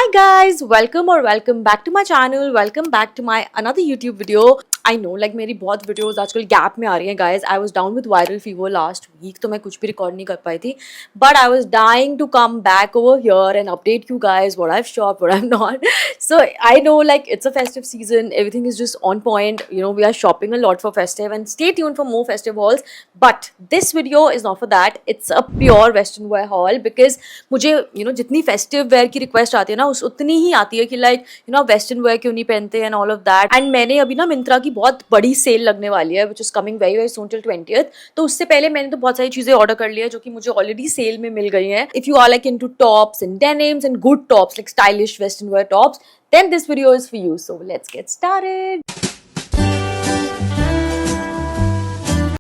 Hi guys, welcome back to my channel, welcome back to my another YouTube video. I know like मेरी बहुत videos आजकल gap में आ रही हैं guys. I was down with viral fever last week तो मैं कुछ भी record नहीं कर पाई थी. But I was dying to come back over here and update you guys what I've shopped, what I've not. So I know like it's a festive season, everything is just on point. You know, we are shopping a lot for festive and stay tuned for more festive hauls. But this video is not for that. It's a pure western wear haul because मुझे जितनी festive wear की request आती है ना उतनी ही आती है कि वेस्टर्न वेयर क्यों नहीं पहनते and all of that. And मैंने अभी ना मिंत्रा की बहुत बड़ी सेल लगने वाली है which is coming very very soon till 20th. तो उससे पहले मैंने तो बहुत सारी चीजें ऑर्डर कर ली है जो कि मुझे ऑलरेडी सेल में मिल गई हैं. If you are like into tops and denims and good tops like stylish western wear tops, then this video is for you. So let's get started.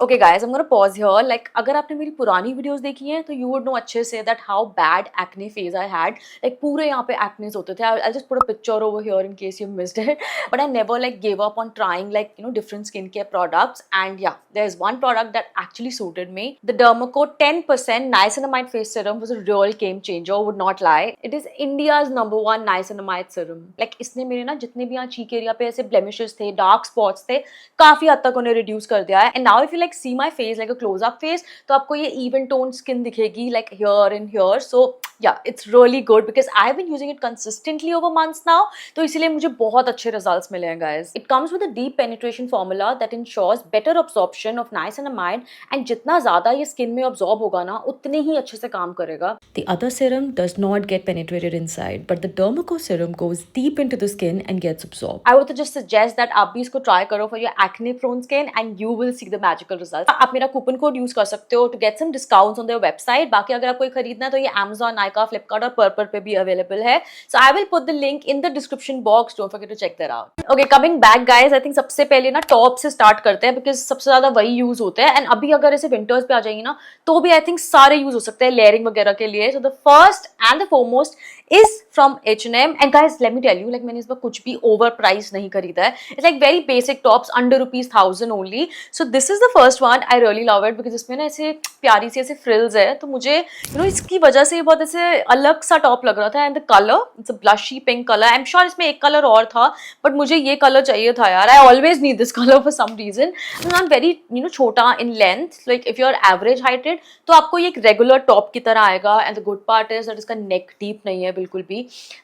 Okay guys, I'm gonna pause here. Like अगर आपने मेरी पुरानी videos देखी हैं तो you would know अच्छे से that how bad acne phase I had. Like पूरे यहाँ पे acne होते थे. I'll just put a picture over here in case you missed it. But I never like gave up on trying different skincare products. And yeah, there's one product that actually suited me. The Dermaco 10% niacinamide face serum was a real game changer. Would not lie. It is India's #1 niacinamide serum. Like इसने मेरे ना जितने भी यहाँ cheek area पे ऐसे blemishes थे, dark spots थे, काफी हद तक उन्हें reduce कर दिया है. And now if you like see my face like a close up face तो आपको ये even toned skin दिखेगी like here and here. So yeah, it's really good because I've been using it consistently over months now. तो इसीलिए मुझे बहुत अच्छे results मिले हैं guys. It comes with a deep penetration formula that ensures better absorption of niacinamide and जितना ज़्यादा ये skin में absorb होगा ना उतने ही अच्छे से काम करेगा. The other serum does not get penetrated inside, but the Dermaco serum goes deep into the skin and gets absorbed. I would just suggest that आप भी इसको try करो for your acne prone skin and you will see the magical results. आप मेरा coupon code use कर सकते हो to get some discounts on their website. बाकी अगर आपको खरीदना है तो ये Amazon, Nykaa, Flipkart और Purplle पे भी अवेलेबल है. So I will put the link in the description box. Don't forget to check that out. Okay, coming back guys, I think सबसे पहले ना टॉप से स्टार्ट करते हैं because सबसे ज्यादा वही यूज होते हैं. एंड अभी अगर ऐसे विंटर्स पे आ जाएंगे ना तो भी आई थिंक सारे यूज हो सकते हैं लेयरिंग वगैरह के लिए. So the first and the foremost is from H&M. And guys, let me tell you, like मैंने इस बार कुछ भी ओवर प्राइस नहीं खरीदा है. It's like very basic tops under ₹1000 only. So this is the first one. I really love it because इसमें ना ऐसे प्यारी सी ऐसे फ्रिल्स है तो मुझे इसकी वजह से बहुत ऐसे अलग सा टॉप लग रहा था. And the colour it's a blushy pink colour. I am sure इसमें एक कलर और था बट मुझे ये कलर चाहिए था यार. I always need this colour for some reason. Not very छोटा in length. Like if you are average heighted तो आपको ये एक रेगुलर टॉप की तरह आएगा. And the good part is that इसका नेक डीप नहीं है बिल्कुल भी.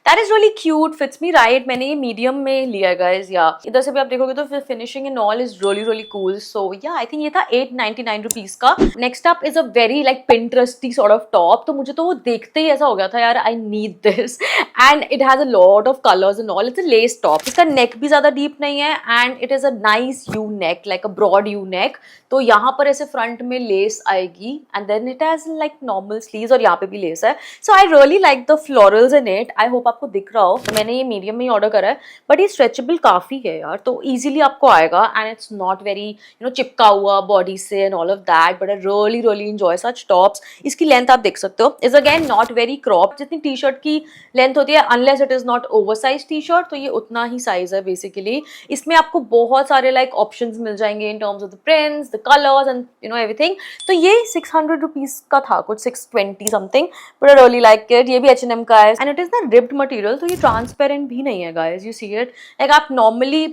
That is really cute, fits me right. मैंने ये मीडियम में लिया है गाइस. या इधर से भी आप देखोगे तो finishing in all is really really cool. So yeah I think ये था 899 रुपीज का. Next up is a very like Pinteresty sort of top. तो मुझे तो वो देखते ही ऐसा हो गया था यार I need this. And it has a lot of colours and all. It's a lace top. इसका नेक भी ज्यादा डीप नहीं है and it is a nice U neck, like a broad U neck. तो यहाँ पर ऐसे फ्रंट में लेस आएगी and then it has like normal sleeves और यहाँ पे भी लेस है. So I really like the florals in it. I hope आपको दिख रहा हो. मैंने ये मीडियम में ही ऑर्डर करा है बट ये स्ट्रेचेबल काफी है यार तो इजीली आपको आएगा. एंड इट्स नॉट वेरी चिपका हुआ बॉडी से and all of that. But I really really enjoy such tops. इसकी लेंथ आप देख सकते हो is again not very crop. जितनी टी शर्ट की लेंथ होती है unless it is not over size T shirt तो ये उतना ही साइज है बेसिकली. इसमें आपको बहुत सारे लाइक ऑप्शंस मिल जाएंगे in terms of the prints, the colours and everything. तो ये 600 रुपीज का था, कुछ 620 something. But I really like it. ये भी H&M का है एंड इट इज ना रिप्ड मटेरियल तो ये ट्रांसपेरेंट भी नहीं है guys. You see it. Like आप नॉर्मली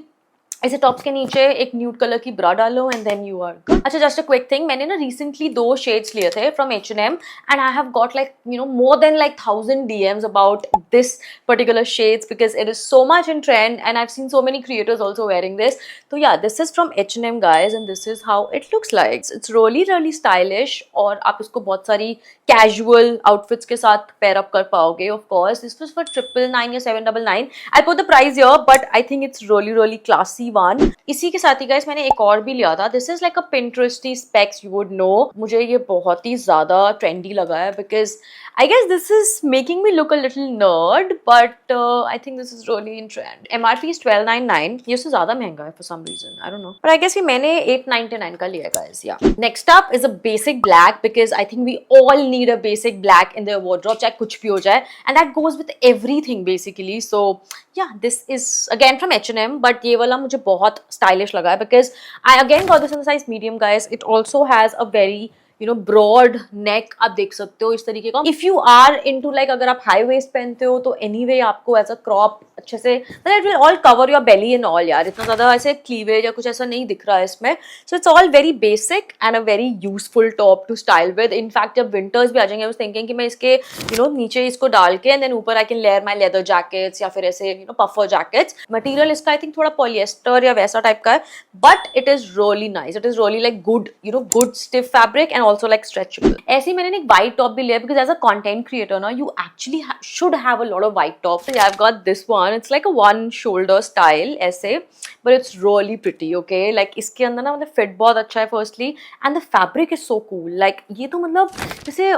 ऐसे टॉप्स के नीचे एक न्यूड कलर की ब्रा डालो and then you are good. अच्छा जस्ट अ क्विक थिंग, मैंने ना रिसेंटली 2 शेड्स लिए थे from H&M and I have got like more than like 1000 DMs about this particular shades because it is so much in trend and I have seen so many creators also wearing this. तो या this is from H&M guys and this is how it looks like. It's really really stylish और आप इसको बहुत सारी casual outfits के साथ pair up कर पाओगे. Of course this was for 999 या 799. I put the price here but I think it's really really classy one. इसी के साथ ही गाइस मैंने एक और भी लिया था. This is like a Pinteresty specs, you would know. मुझे ये बहुत ही ज्यादा ट्रेंडी लगा है because I guess this is making me look a little nerd but I think this is really in trend. MRP is 1299. ये उससे ज्यादा महंगा है for some reason, I don't know. But I guess ये मैंने 899 का लिया है guys. Yeah next up is a basic black because I think we all need a basic black in their wardrobe, चाहे कुछ भी हो जाए. And that goes with everything basically. So yeah, this is again from H&M but ये वाला मुझे बहुत stylish लगा है because I again got this in the size medium guys. It also has a very broad neck आप देख सकते हो इस तरीके का. If you are into like अगर आप हाई वेस्ट पहनते हो तो एनीवे आपको एज अ क्रॉप अच्छे से मतलब it will all cover your belly and all यार. इतना ज्यादा ऐसे क्लीवेज या कुछ ऐसा नहीं दिख रहा है इसमें. So it's all very basic and a very useful top to style with. In fact जब विंटर्स भी आ जाएंगे आई वाज थिंकिंग कि मैं इसके नीचे इसको डाल के एंड देन ऊपर I can layer my leather jackets या फिर ऐसे पफर जैकेट्स. मटीरियल इसका आई थिंक थोड़ा पॉलिएस्टर या वैसा टाइप का है but it is really nice. It is really like good good stiff fabric and also like stretchable. ऐसे ही मैंने एक व्हाइट टॉप भी लिया because as a content creator ना you actually should have a lot of white top. I have got this one. It's like a one shoulder style ऐसे but it's really pretty. Okay like इसके अंदर ना मतलब fit बहुत अच्छा है firstly and the fabric is so cool. Like ये तो मतलब जैसे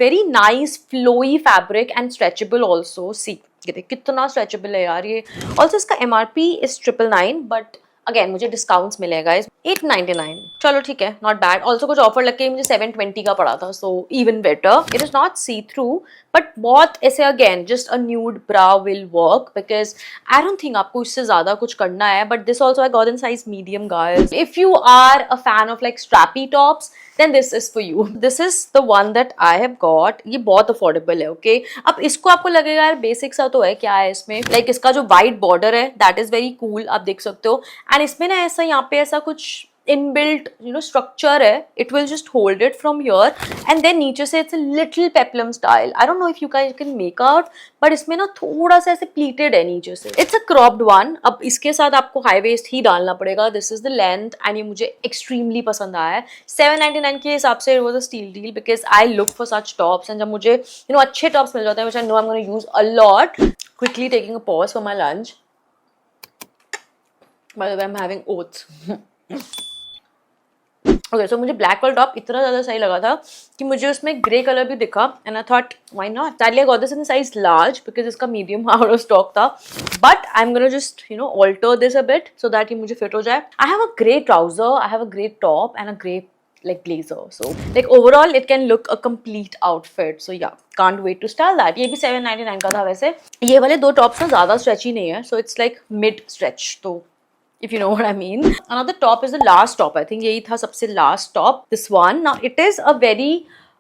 very nice flowy fabric and stretchable also. See कितना स्ट्रेचेबल है यार ये. ऑल्सो इसका MRP इज 999 बट अगेन मुझे डिस्काउंट्स मिलेगा इस 899. चलो ठीक है, नॉट बैड. ऑल्सो कुछ ऑफर लग के मुझे 720 का पड़ा था so even better. It is not see through but बहुत ऐसे again just a nude bra will work because I don't think आपको इससे ज्यादा कुछ करना है. But this also I got in size medium guys. If you are a fan of like strappy tops then this is for you. This is the one that I have got. ये बहुत affordable है. Okay, अब इसको आपको लगेगा यार basic सा तो है, क्या है इसमें लाइक इसका जो वाइट बॉर्डर है that is very cool. आप देख सकते हो एंड इसमें ना ऐसा यहाँ पे ऐसा कुछ inbuilt structure है. It will just hold it from here and then नीचे से it's a little peplum style. I don't know if you guys can make out but इसमें ना थोड़ा सा ऐसे pleated है नीचे से. It's a cropped one. अब इसके साथ आपको high waist ही डालना पड़ेगा. This is the length and ये मुझे extremely पसंद आया है. 799 के हिसाब से it was a steal deal because I look for such tops and जब मुझे अच्छे tops मिल जाते हैं which I know I'm going to use a lot. Quickly taking a pause for my lunch. By the way, I'm having oats. Okay so मुझे black वाला top इतना ज़्यादा सही लगा था कि मुझे उसमें ग्रे कलर भी दिखा and I thought why not. दैटली I got this in size large because इसका मीडियम आउट ऑफ स्टॉक था but I am gonna just alter this a bit so that ये मुझे फिट हो जाए. I have a grey trouser, I have a grey top and a grey like blazer, so like overall it can look a complete outfit. So yeah, can't wait to style that. ये भी 799 का था. वैसे ये वाले दो tops ना ज़्यादा स्ट्रेची नहीं है so it's like mid stretch. तो if you know what I mean. Another top is the last top. I think यही था सबसे last top. This one. Now it is a very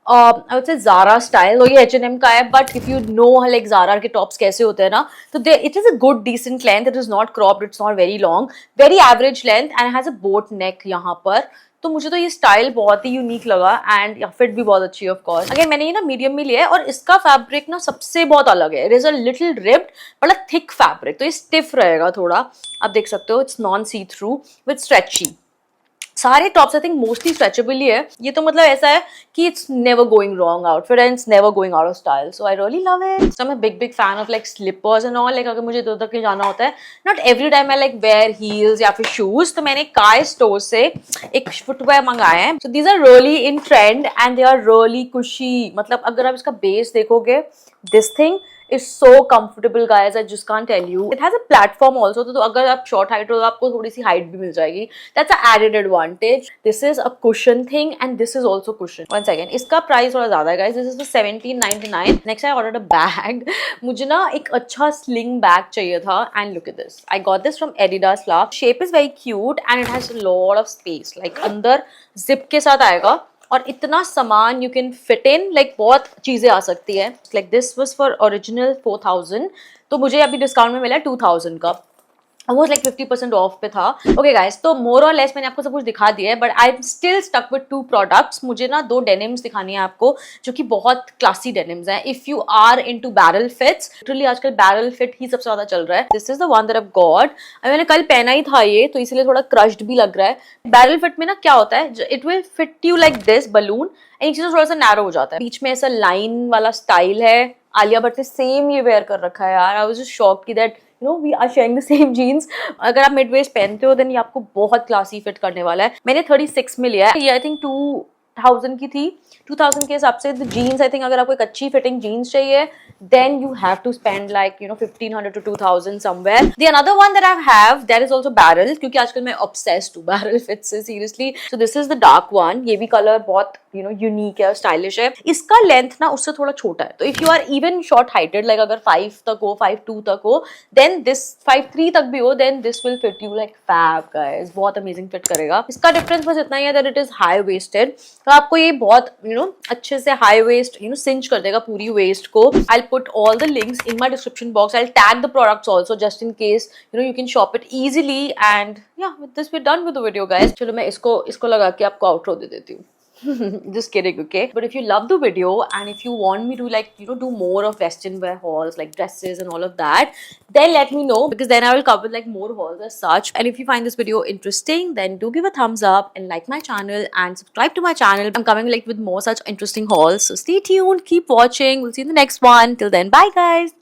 I would say Zara style. तो ये H&M का है but if you know like Zara के tops कैसे होते हैं ना तो it is a good decent length. It is not cropped. It's not very long. Very average length and it has a boat neck यहाँ पर. तो मुझे तो ये स्टाइल बहुत ही यूनिक लगा एंड फिट भी बहुत अच्छी है ऑफ कोर्स. अगेन मैंने ये ना मीडियम में लिया है और इसका फैब्रिक ना सबसे बहुत अलग है. It is a little ripped but a thick fabric. तो ये स्टिफ रहेगा थोड़ा. आप देख सकते हो it's non see through with stretchy. सारे tops I think mostly stretchable ही है. ये तो मतलब ऐसा है कि it's never going wrong outfit and it's never going out of style. So I really love it. So I am a big fan of like slippers and all. Like अगर मुझे इधर उधर कहीं जाना होता है not every time I like wear heels या फिर शूज. तो मैंने काय स्टोर से एक फुटवेयर मंगाए हैं. So these are really in trend and they are really cushy. मतलब अगर आप इसका बेस देखोगे this thing is so comfortable guys. I just can't tell you. It has a platform also. तो अगर आप short height हो तो आपको थोड़ी सी height भी मिल जाएगी. That's an added advantage. This is a cushion thing and this is also cushion. One second. इसका price थोड़ा ज़्यादा है guys. This is for 1799. Next I ordered a bag. मुझे ना एक अच्छा sling bag चाहिए था and look at this. I got this from Adidas Lab. Shape is very cute and it has a lot of space. Like अंदर zip के साथ आएगा और इतना सामान you can fit in like बहुत चीजें आ सकती है. Like this was for original 4000 तो मुझे अभी डिस्काउंट में मिला 2000 का. ऑलमोस्ट लाइक 50% ऑफ पे था. ओके गाइस तो मोर और लेस मैंने आपको सब कुछ दिखा दिया है but I am still stuck with 2 products. मुझे ना 2 डेनिम्स दिखानी है आपको जो कि बहुत क्लासी डेनिम्स हैं. If you are into barrel fits, literally आजकल बैरल फिट ही सबसे ज्यादा चल रहा है. This is the one that I have got. मैंने कल पहना ही था ये तो इसलिए थोड़ा क्रश्ड भी लग रहा है. बैरल फिट में ना क्या होता है it will fit you like this balloon and एक चीज थोड़ा सा नैरो हो जाता है. बीच में ऐसा लाइन वाला स्टाइल है. आलिया भट्ट ने सेम ये वेयर कर रखा है यार. I was just shocked that we are sharing the same jeans. अगर आप मिड वेस्ट पहनते हो देन ये आपको बहुत क्लासी फिट करने वाला है. मैंने 36 में लिया है. ये आई थिंक 2000 की थी. 2000 के हिसाब से जीन्स आई थिंक अगर आपको एक अच्छी फिटिंग जीन्स चाहिए then you have to spend like 1500 to 2000 somewhere. The another one that I have that is also barrel क्योंकि आजकल मैं obsessed हूँ barrel fits से seriously. So this is the dark one. ये भी कलर बहुत you know unique है, stylish है. इसका लेंथ ना उससे थोड़ा छोटा है, तो if you are even short heighted, like अगर 5 तक हो, 5'2" तक हो, देन दिस 5'3" तक भी हो, then this will fit you like fab guys. बहुत अमेजिंग फिट करेगा. इसका डिफरेंस बस इतना ही है that it is high waisted, तो आपको ये बहुत यू नो अच्छे से high waist you know cinch कर देगा पूरी वेस्ट को. I will put all the links in my description box. I will tag the products also just in case you know you can shop it easily. And yeah with this we done with the video guys. चलो मैं इसको लगा के आपको outro दे देती हूँ. Just kidding, okay? But if you love the video and if you want me to like you know do more of western wear hauls like dresses and all of that, then let me know, because then I will cover like more hauls as such. And if you find this video interesting, then do give a thumbs up and like my channel and subscribe to my channel. I'm coming like with more such interesting hauls, so stay tuned, keep watching. We'll see you in the next one. Till then, bye guys.